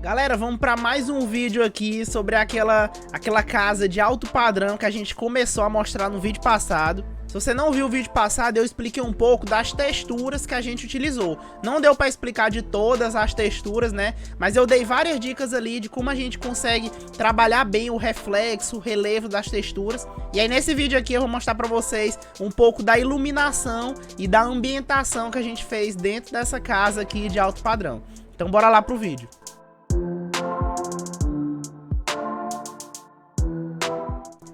Galera, vamos para mais um vídeo aqui sobre aquela casa de alto padrão que a gente começou a mostrar no vídeo passado. Se você não viu o vídeo passado, eu expliquei um pouco das texturas que a gente utilizou. Não deu para explicar de todas as texturas, né? Mas eu dei várias dicas ali de como a gente consegue trabalhar bem o reflexo, o relevo das texturas. E aí nesse vídeo aqui eu vou mostrar para vocês um pouco da iluminação e da ambientação que a gente fez dentro dessa casa aqui de alto padrão. Então bora lá pro vídeo.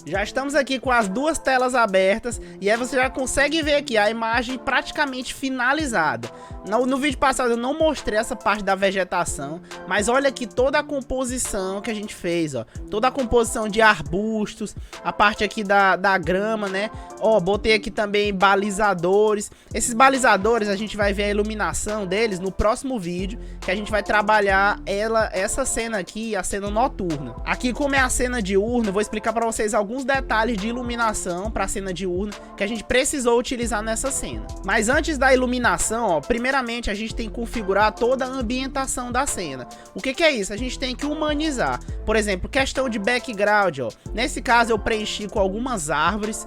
Já estamos aqui com as duas telas abertas e aí você já consegue ver aqui a imagem praticamente finalizada. No vídeo passado eu não mostrei essa parte da vegetação, mas olha aqui toda a composição que a gente fez, ó. Toda a composição de arbustos, a parte aqui da grama, né? Ó, botei aqui também balizadores. Esses balizadores a gente vai ver a iluminação deles no próximo vídeo, que a gente vai trabalhar essa cena aqui, a cena noturna. Aqui como é a cena diurna, eu vou explicar para vocês alguns detalhes de iluminação para a cena diurna que a gente precisou utilizar nessa cena. Mas antes da iluminação, ó, primeiramente a gente tem que configurar toda a ambientação da cena. O que é isso? A gente tem que humanizar. Por exemplo, questão de background, ó. Nesse caso eu preenchi com algumas árvores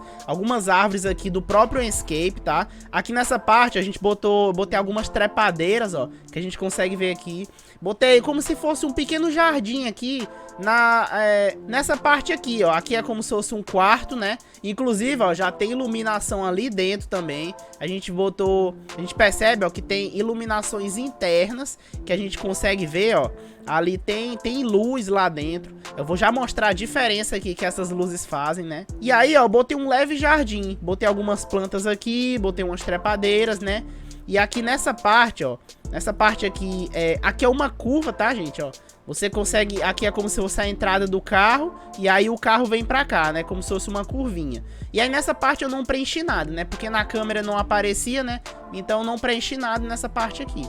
aqui do próprio Enscape, tá? Aqui nessa parte a gente botei algumas trepadeiras, ó, que a gente consegue ver aqui. Botei como se fosse um pequeno jardim aqui nessa parte aqui, ó. Aqui é como se fosse um quarto, né? Inclusive, ó, já tem iluminação ali dentro também. A gente percebe, ó, que tem iluminações internas que a gente consegue ver, ó. Ali tem luz lá dentro. Eu vou já mostrar a diferença aqui que essas luzes fazem, né? E aí, ó, botei um leve jardim. Botei algumas plantas aqui, botei umas trepadeiras, né? E aqui nessa parte, ó, aqui é uma curva, tá, gente, ó. Você consegue, aqui é como se fosse a entrada do carro e aí o carro vem pra cá, né, como se fosse uma curvinha. E aí nessa parte eu não preenchi nada, né, porque na câmera não aparecia, né, então eu não preenchi nada nessa parte aqui.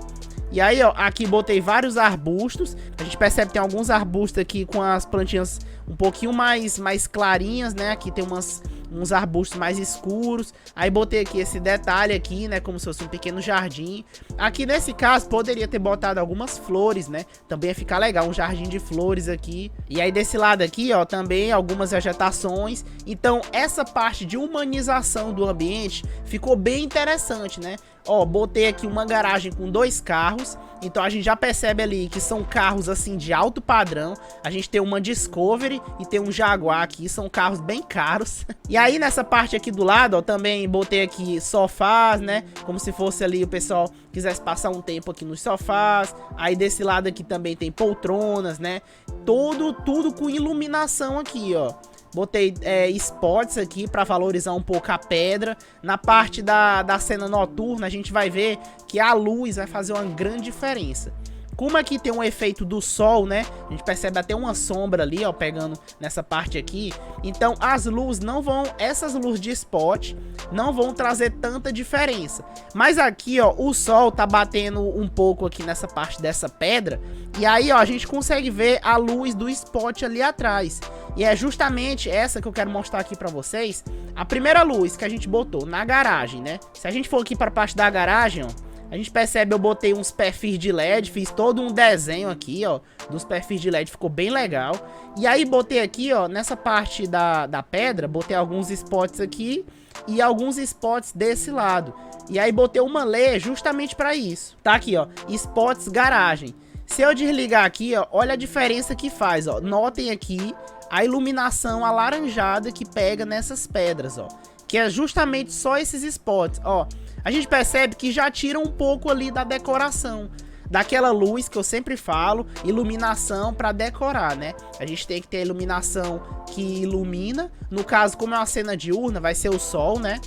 E aí, ó, aqui botei vários arbustos. A gente percebe que tem alguns arbustos aqui com as plantinhas um pouquinho mais clarinhas, né? Aqui tem uns arbustos mais escuros. Aí botei aqui esse detalhe aqui, né? Como se fosse um pequeno jardim. Aqui nesse caso poderia ter botado algumas flores, né? Também ia ficar legal, um jardim de flores aqui. E aí desse lado aqui, ó, também algumas vegetações. Então essa parte de humanização do ambiente ficou bem interessante, né? Ó, botei aqui uma garagem com 2 carros. Então a gente já percebe ali que são carros assim de alto padrão. A gente tem uma Discovery e tem um Jaguar aqui, são carros bem caros. E aí nessa parte aqui do lado, ó, também botei aqui sofás, né? Como se fosse ali o pessoal quisesse passar um tempo aqui nos sofás. Aí desse lado aqui também tem poltronas, né? Tudo com iluminação aqui, ó. Botei spots aqui para valorizar um pouco a pedra. Na parte da cena noturna a gente vai ver que a luz vai fazer uma grande diferença. Como aqui tem um efeito do sol, né? A gente percebe até uma sombra ali, ó, pegando nessa parte aqui. Então as luzes não vão, essas luzes de spot não vão trazer tanta diferença. Mas aqui, ó, o sol tá batendo um pouco aqui nessa parte dessa pedra. E aí, ó, a gente consegue ver a luz do spot ali atrás. E é justamente essa que eu quero mostrar aqui pra vocês. A primeira luz que a gente botou na garagem, né? Se a gente for aqui pra parte da garagem, ó, a gente percebe, eu botei uns perfis de LED, fiz todo um desenho aqui, ó, dos perfis de LED, ficou bem legal. E aí botei aqui, ó, nessa parte da pedra, botei alguns spots aqui e alguns spots desse lado. E aí botei uma layer justamente pra isso. Tá aqui, ó, spots garagem. Se eu desligar aqui, ó, olha a diferença que faz, ó. Notem aqui a iluminação alaranjada que pega nessas pedras, ó. Que é justamente só esses spots, ó. A gente percebe que já tira um pouco ali da decoração, daquela luz que eu sempre falo, iluminação para decorar, né? A gente tem que ter a iluminação que ilumina. No caso, como é uma cena diurna, vai ser o sol, né?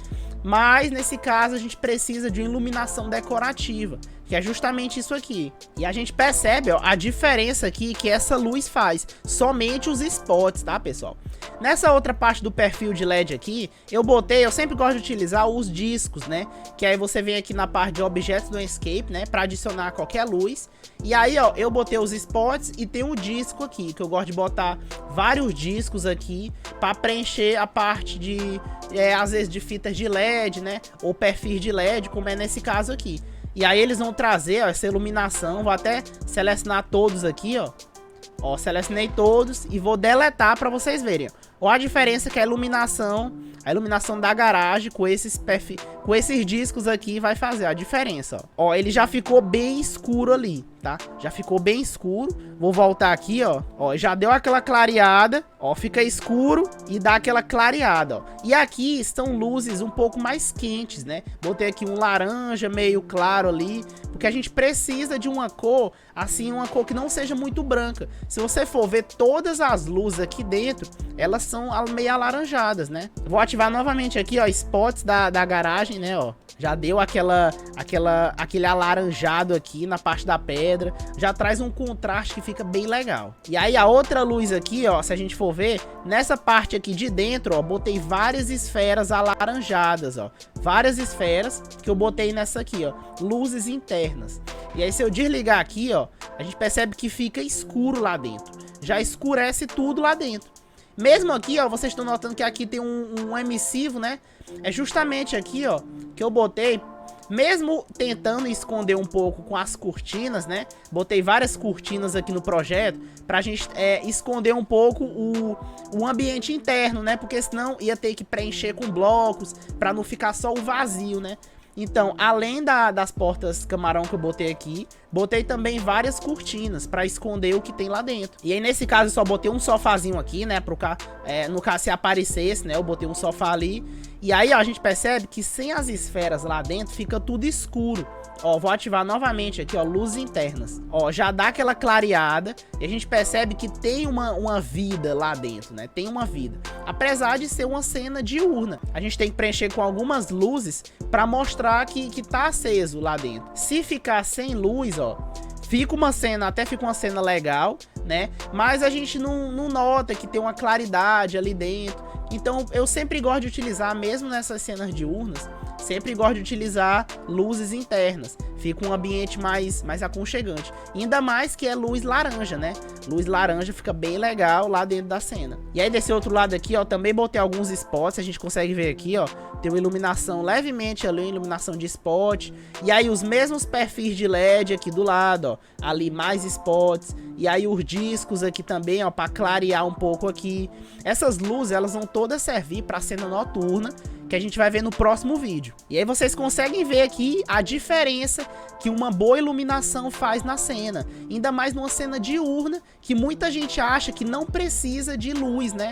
Mas nesse caso a gente precisa de uma iluminação decorativa, que é justamente isso aqui. E a gente percebe, ó, a diferença aqui que essa luz faz, somente os spots, tá, pessoal? Nessa outra parte do perfil de LED aqui, eu sempre gosto de utilizar os discos, né? Que aí você vem aqui na parte de objetos do Enscape, né? Para adicionar qualquer luz. E aí, ó, eu botei os spots e tem um disco aqui, que eu gosto de botar vários discos aqui para preencher a parte de, às vezes, de fitas de LED, né? Ou perfis de LED, como é nesse caso aqui. E aí eles vão trazer, ó, essa iluminação. Vou até selecionar todos aqui, ó. Ó, selecionei todos e vou deletar pra vocês verem. Ó a diferença que a iluminação da garagem com esses discos aqui vai fazer a diferença, ó. Ó, ele já ficou bem escuro ali, tá? Já ficou bem escuro. Vou voltar aqui, ó. Ó, já deu aquela clareada, ó, fica escuro e dá aquela clareada, ó. E aqui estão luzes um pouco mais quentes, né? Botei aqui um laranja meio claro ali, porque a gente precisa de uma cor, assim, uma cor que não seja muito branca. Se você for ver todas as luzes aqui dentro, elas são meio alaranjadas, né? Vou ativar novamente aqui, ó, spots da garagem, né, ó. Já deu aquele alaranjado aqui na parte da pedra. Já traz um contraste que fica bem legal. E aí a outra luz aqui, ó, se a gente for ver, nessa parte aqui de dentro, ó, botei várias esferas alaranjadas, ó. Várias esferas que eu botei nessa aqui, ó. Luzes internas. E aí se eu desligar aqui, ó, a gente percebe que fica escuro lá dentro. Já escurece tudo lá dentro. Mesmo aqui, ó, vocês estão notando que aqui tem um emissivo, né? É justamente aqui, ó, que eu botei, mesmo tentando esconder um pouco com as cortinas, né? Botei várias cortinas aqui no projeto pra gente esconder um pouco o ambiente interno, né? Porque senão ia ter que preencher com blocos pra não ficar só o vazio, né? Então, além das portas camarão que eu botei aqui, botei também várias cortinas pra esconder o que tem lá dentro. E aí, nesse caso, eu só botei um sofazinho aqui, né? No caso, se aparecesse, né? Eu botei um sofá ali. E aí, ó, a gente percebe que sem as esferas lá dentro, fica tudo escuro. Ó, vou ativar novamente aqui, ó, luzes internas. Ó, já dá aquela clareada e a gente percebe que tem uma vida lá dentro, né? Tem uma vida. Apesar de ser uma cena diurna. A gente tem que preencher com algumas luzes pra mostrar que tá aceso lá dentro. Se ficar sem luz, ó, fica uma cena legal, né? Mas a gente não nota que tem uma claridade ali dentro. Então eu sempre gosto de utilizar, mesmo nessas cenas diurnas, sempre gosto de utilizar luzes internas. Fica um ambiente mais aconchegante. Ainda mais que é luz laranja, né? Luz laranja fica bem legal lá dentro da cena. E aí desse outro lado aqui, ó, também botei alguns spots. A gente consegue ver aqui, ó, tem uma iluminação levemente ali, iluminação de spot. E aí os mesmos perfis de LED aqui do lado, ó, ali mais spots. E aí os discos aqui também, ó, para clarear um pouco aqui. Essas luzes, elas vão todas servir para cena noturna, que a gente vai ver no próximo vídeo. E aí vocês conseguem ver aqui a diferença que uma boa iluminação faz na cena. Ainda mais numa cena diurna, que muita gente acha que não precisa de luz, né?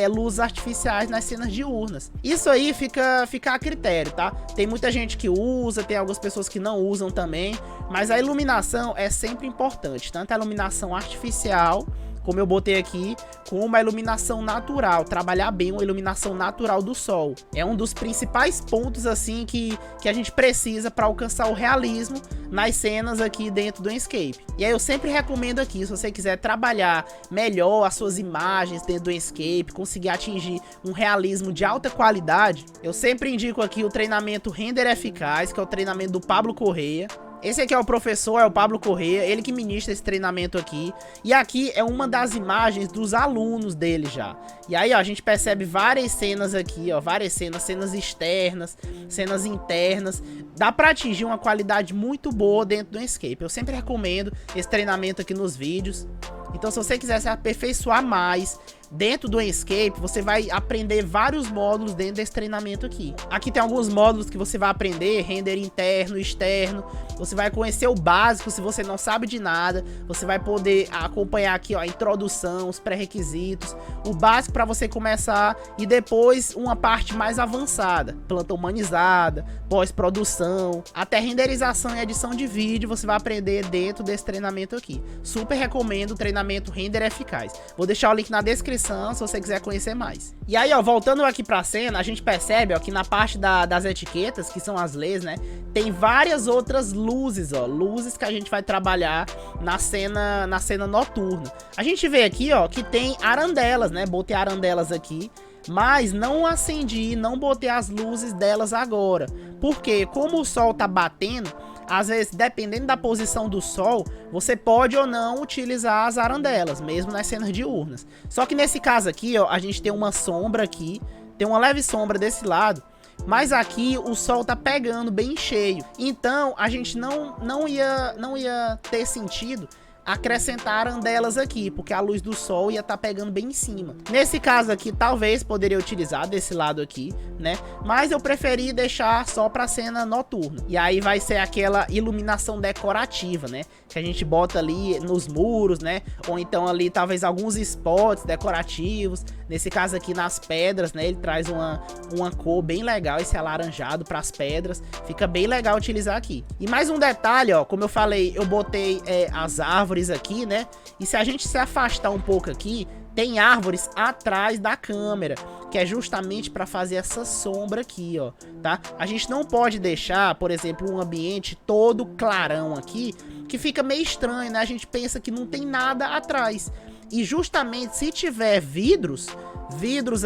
Luzes artificiais nas cenas diurnas. Isso aí fica a critério, tá? Tem muita gente que usa, tem algumas pessoas que não usam também. Mas a iluminação é sempre importante. Tanto a iluminação artificial, como eu botei aqui, com uma iluminação natural, trabalhar bem uma iluminação natural do sol. É um dos principais pontos, assim, que a gente precisa para alcançar o realismo nas cenas aqui dentro do Enscape. E aí eu sempre recomendo aqui, se você quiser trabalhar melhor as suas imagens dentro do Enscape, conseguir atingir um realismo de alta qualidade, eu sempre indico aqui o treinamento Render Eficaz, que é o treinamento do Pablo Correia. Esse aqui é o professor, é o Pablo Correia, ele que ministra esse treinamento aqui. E aqui é uma das imagens dos alunos dele já. E aí, ó, a gente percebe várias cenas aqui, ó, várias cenas externas, cenas internas. Dá pra atingir uma qualidade muito boa dentro do Enscape. Eu sempre recomendo esse treinamento aqui nos vídeos. Então, se você quiser se aperfeiçoar mais dentro do Enscape, você vai aprender vários módulos dentro desse treinamento aqui. Aqui tem alguns módulos que você vai aprender, render interno, externo. Você vai conhecer o básico, se você não sabe de nada. Você vai poder acompanhar aqui, ó, a introdução, os pré-requisitos, o básico para você começar e depois uma parte mais avançada, planta humanizada, pós-produção, até renderização e edição de vídeo, você vai aprender dentro desse treinamento aqui. Super recomendo o treinamento Render Eficaz. Vou deixar o link na descrição se você quiser conhecer mais. E aí, ó, voltando aqui pra cena, a gente percebe, ó, que na parte das etiquetas, que são as leis, né, tem várias outras luzes, ó, luzes que a gente vai trabalhar na cena noturna. A gente vê aqui, ó, que tem arandelas, né, botei arandelas aqui, mas não acendi, não botei as luzes delas agora. Porque como o sol tá batendo, às vezes, dependendo da posição do sol, você pode ou não utilizar as arandelas, mesmo nas cenas diurnas. Só que nesse caso aqui, ó, a gente tem uma sombra aqui, tem uma leve sombra desse lado, mas aqui o sol tá pegando bem cheio. Então, a gente não ia ter sentido acrescentar arandelas aqui, porque a luz do sol ia estar pegando bem em cima. Nesse caso aqui, talvez poderia utilizar desse lado aqui, né? Mas eu preferi deixar só pra cena noturna. E aí vai ser aquela iluminação decorativa, né? Que a gente bota ali nos muros, né? Ou então ali talvez alguns spots decorativos. Nesse caso aqui nas pedras, né? Ele traz uma cor bem legal, esse alaranjado para as pedras. Fica bem legal utilizar aqui. E mais um detalhe, ó, como eu falei, eu botei as árvores aqui, né? E se a gente se afastar um pouco aqui, tem árvores atrás da câmera, que é justamente para fazer essa sombra aqui, ó, tá? A gente não pode deixar, por exemplo, um ambiente todo clarão aqui, que fica meio estranho, né? A gente pensa que não tem nada atrás. E justamente se tiver vidros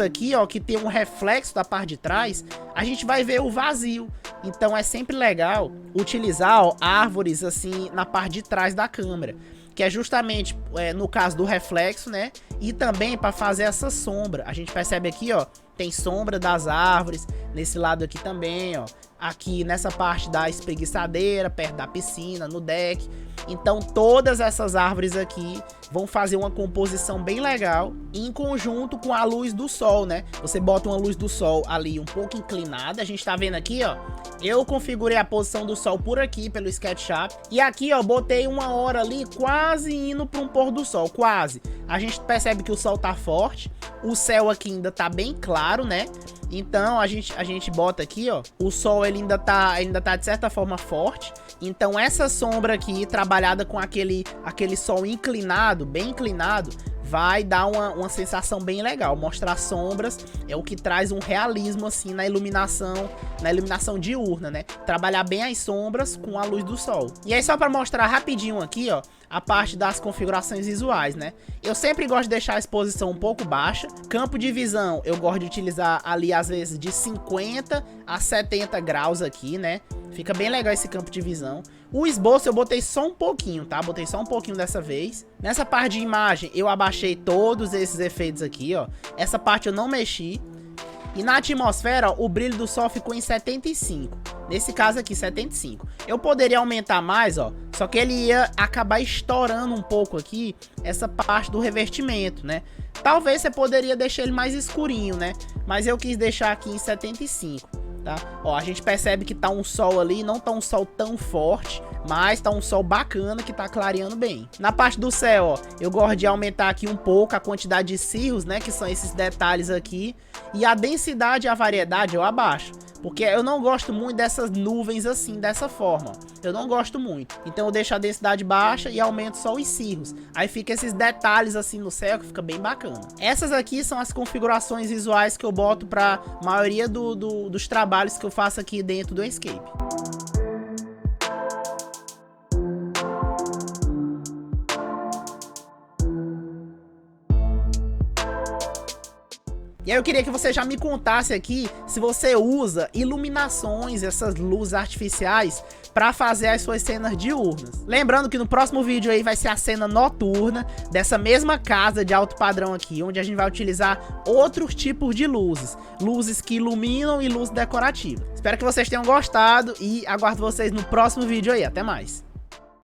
aqui, ó, que tem um reflexo da parte de trás, a gente vai ver o vazio. Então é sempre legal utilizar, ó, árvores assim na parte de trás da câmera, que é justamente no caso do reflexo, né? E também para fazer essa sombra. A gente percebe aqui, ó, tem sombra das árvores, nesse lado aqui também, ó. Aqui nessa parte da espreguiçadeira, perto da piscina, no deck. Então todas essas árvores aqui vão fazer uma composição bem legal em conjunto com a luz do sol, né? Você bota uma luz do sol ali um pouco inclinada. A gente tá vendo aqui, ó. Eu configurei a posição do sol por aqui, pelo SketchUp. E aqui, ó, botei uma hora ali quase indo para um pôr do sol, quase. A gente percebe que o sol tá forte. O céu aqui ainda tá bem claro, né? Então a gente bota aqui, ó, o sol ele ainda tá de certa forma forte. Então essa sombra aqui, trabalhada com aquele sol inclinado, bem inclinado, vai dar uma sensação bem legal. Mostrar sombras é o que traz um realismo assim na iluminação diurna, né? Trabalhar bem as sombras com a luz do sol. E aí só para mostrar rapidinho aqui, ó, a parte das configurações visuais, né? Eu sempre gosto de deixar a exposição um pouco baixa. Campo de visão eu gosto de utilizar ali às vezes de 50 a 70 graus aqui, né? Fica bem legal esse campo de visão. O esboço eu botei só um pouquinho, tá? Botei só um pouquinho dessa vez. Nessa parte de imagem eu abaixei todos esses efeitos aqui, ó. Essa parte eu não mexi. E na atmosfera, ó, o brilho do sol ficou em 75. Nesse caso aqui, 75. Eu poderia aumentar mais, ó. Só que ele ia acabar estourando um pouco aqui essa parte do revestimento, né? Talvez você poderia deixar ele mais escurinho, né? Mas eu quis deixar aqui em 75. Tá? Ó, a gente percebe que tá um sol ali, não tá um sol tão forte, mas tá um sol bacana que tá clareando bem. Na parte do céu, ó, eu gosto de aumentar aqui um pouco a quantidade de cirros, né, que são esses detalhes aqui, e a densidade e a variedade eu abaixo, porque eu não gosto muito dessas nuvens assim, dessa forma. Eu não gosto muito. Então eu deixo a densidade baixa e aumento só os cirros. Aí fica esses detalhes assim no céu que fica bem bacana. Essas aqui são as configurações visuais que eu boto pra maioria dos trabalhos que eu faço aqui dentro do Escape. E aí eu queria que você já me contasse aqui se você usa iluminações, essas luzes artificiais, para fazer as suas cenas diurnas. Lembrando que no próximo vídeo aí vai ser a cena noturna dessa mesma casa de alto padrão aqui, onde a gente vai utilizar outros tipos de luzes. Luzes que iluminam e luzes decorativas. Espero que vocês tenham gostado e aguardo vocês no próximo vídeo aí. Até mais!